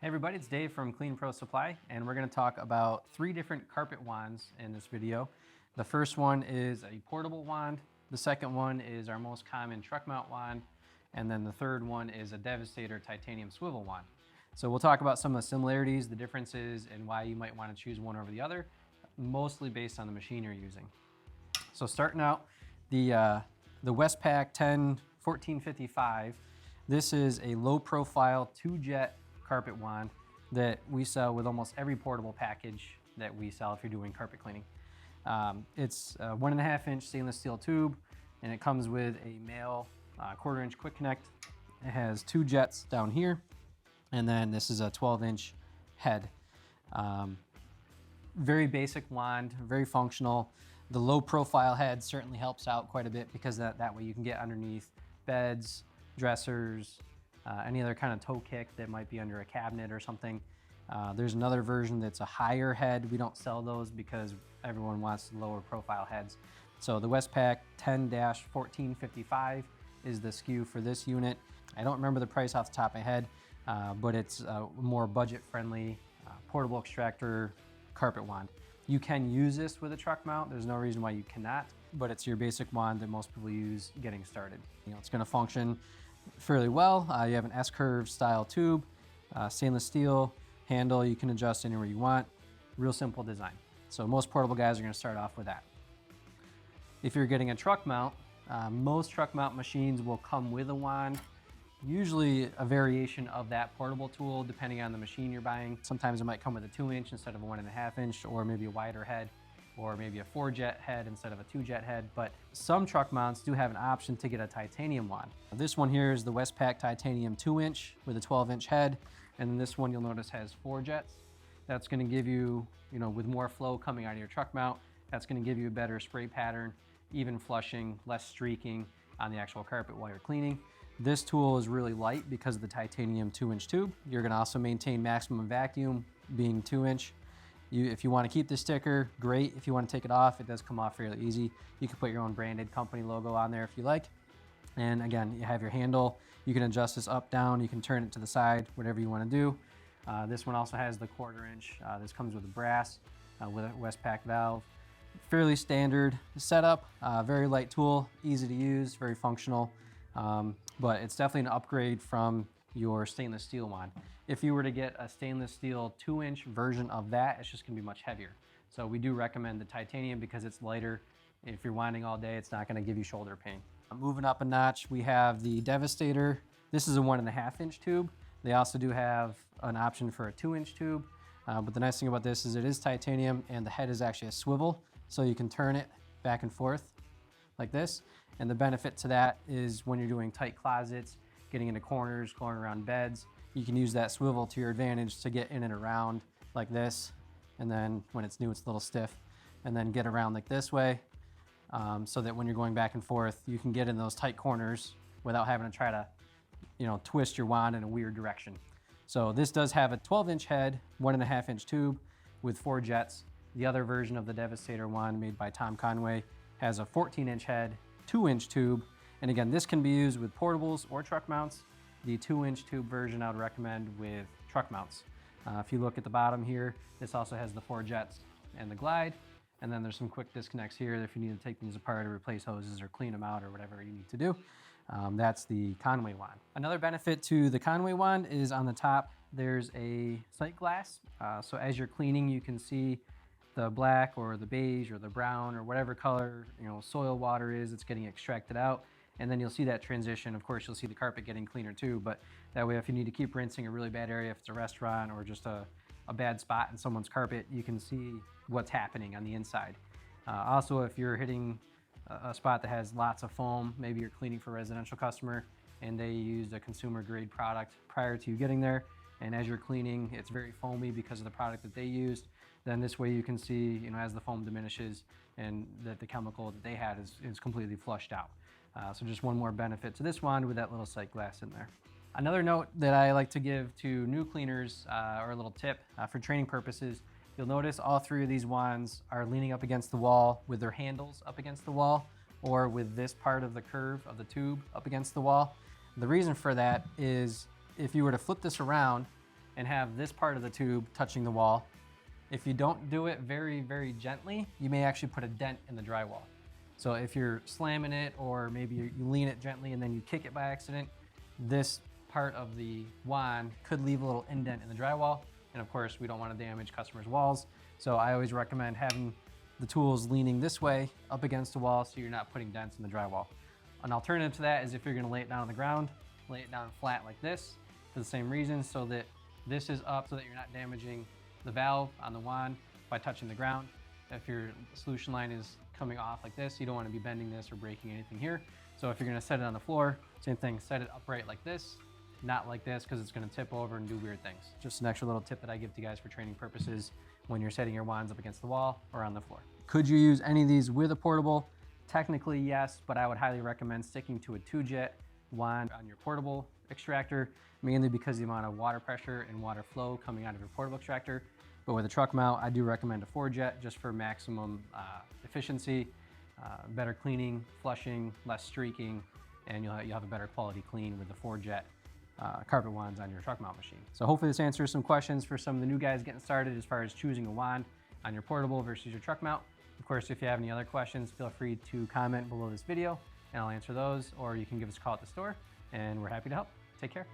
Hey everybody, it's Dave from Clean Pro Supply, and we're going to talk about 3 different carpet wands in this video. The first one is a portable wand, the second one is our most common truck mount wand, and then the third one is a Devastator titanium swivel wand. So we'll talk about some of the similarities, the differences, and why you might want to choose one over the other, mostly based on the machine you're using. So starting out, the Westpac 1455, this is a low profile 2-jet carpet wand that we sell with almost every portable package that we sell if you're doing carpet cleaning. It's a 1.5 inch stainless steel tube, and it comes with a male 1/4 inch quick connect. It has 2 jets down here, and then this is a 12-inch head. Very basic wand, very functional. The low profile head certainly helps out quite a bit because that way you can get underneath beds, dressers, any other kind of toe kick that might be under a cabinet or something. There's another version that's a higher head. We don't sell those because everyone wants lower profile heads. So the Westpac 10-1455 is the SKU for this unit. I don't remember the price off the top of my head, but it's a more budget-friendly portable extractor carpet wand. You can use this with a truck mount. There's no reason why you cannot, but it's your basic wand that most people use getting started. You know, it's going to function fairly well. You have an S-curve style tube, stainless steel handle. You can adjust anywhere you want. Real simple design. So most portable guys are going to start off with that. If you're getting a truck mount, most truck mount machines will come with a wand, usually a variation of that portable tool depending on the machine you're buying. Sometimes it might come with a 2-inch instead of a 1.5 inch, or maybe a wider head, or maybe a 4-jet head instead of a 2-jet head. But some truck mounts do have an option to get a titanium wand. This one here is the Westpac Titanium 2-inch with a 12-inch head, and then this one you'll notice has 4 jets. That's going to give you, with more flow coming out of your truck mount, that's going to give you a better spray pattern, even flushing, less streaking on the actual carpet while you're cleaning. This tool is really light because of the titanium 2-inch tube. You're going to also maintain maximum vacuum being 2-inch. If you want to keep the sticker, great. If you want to take it off, it does come off fairly easy. You can put your own branded company logo on there if you like. And again, you have your handle. You can adjust this up, down. You can turn it to the side, whatever you want to do. This one also has the 1/4 inch. This comes with a brass with a Westpak valve. Fairly standard setup, very light tool, easy to use, very functional. But it's definitely an upgrade from your stainless steel wand. If you were to get a stainless steel 2-inch version of that, it's just gonna be much heavier. So we do recommend the titanium because it's lighter. If you're winding all day, it's not gonna give you shoulder pain. Moving up a notch, we have the Devastator. This is a 1.5 inch tube. They also do have an option for a 2-inch tube. But the nice thing about this is it is titanium and the head is actually a swivel. So you can turn it back and forth like this. And the benefit to that is when you're doing tight closets, getting into corners, going around beds, you can use that swivel to your advantage to get in and around like this. And then when it's new, it's a little stiff. And then get around like this way, so that when you're going back and forth, you can get in those tight corners without having to try to, twist your wand in a weird direction. So this does have a 12-inch head, 1.5 inch tube with 4 jets. The other version of the Devastator wand made by Conway has a 14-inch head, 2-inch tube. And again, this can be used with portables or truck mounts. The 2-inch tube version I would recommend with truck mounts. If you look at the bottom here, this also has the 4 jets and the glide. And then there's some quick disconnects here if you need to take these apart or replace hoses or clean them out or whatever you need to do. That's the Conway wand. Another benefit to the Conway wand is on the top, there's a sight glass. So as you're cleaning, you can see the black or the beige or the brown or whatever color soil water is that's getting extracted out. And then you'll see that transition. Of course, you'll see the carpet getting cleaner too, but that way if you need to keep rinsing a really bad area, if it's a restaurant or just a bad spot in someone's carpet, you can see what's happening on the inside. Also, if you're hitting a spot that has lots of foam, maybe you're cleaning for a residential customer and they used a consumer grade product prior to you getting there, and as you're cleaning, it's very foamy because of the product that they used, then this way you can see, as the foam diminishes and that the chemical that they had is completely flushed out. So just one more benefit to this wand with that little sight glass in there. Another note that I like to give to new cleaners, or a little tip for training purposes, you'll notice all 3 of these wands are leaning up against the wall with their handles up against the wall, or with this part of the curve of the tube up against the wall. The reason for that is if you were to flip this around and have this part of the tube touching the wall. If you don't do it very, very gently, you may actually put a dent in the drywall. So if you're slamming it, or maybe you lean it gently and then you kick it by accident, this part of the wand could leave a little indent in the drywall. And of course, we don't want to damage customers' walls. So I always recommend having the tools leaning this way up against the wall so you're not putting dents in the drywall. An alternative to that is if you're going to lay it down on the ground, lay it down flat like this for the same reason, so that this is up so that you're not damaging the valve on the wand by touching the ground. If your solution line is coming off like this, you don't want to be bending this or breaking anything here. So if you're going to set it on the floor, same thing, set it upright like this, not like this, because it's going to tip over and do weird things. Just an extra little tip that I give to you guys for training purposes when you're setting your wands up against the wall or on the floor. Could you use any of these with a portable? Technically, yes, but I would highly recommend sticking to a 2-jet wand on your portable extractor, mainly because of the amount of water pressure and water flow coming out of your portable extractor. But with a truck mount, I do recommend a 4-jet just for maximum efficiency, better cleaning, flushing, less streaking, and you'll have a better quality clean with the 4-jet carpet wands on your truck mount machine. So hopefully this answers some questions for some of the new guys getting started as far as choosing a wand on your portable versus your truck mount. Of course, if you have any other questions, feel free to comment below this video and I'll answer those, or you can give us a call at the store and we're happy to help. Take care.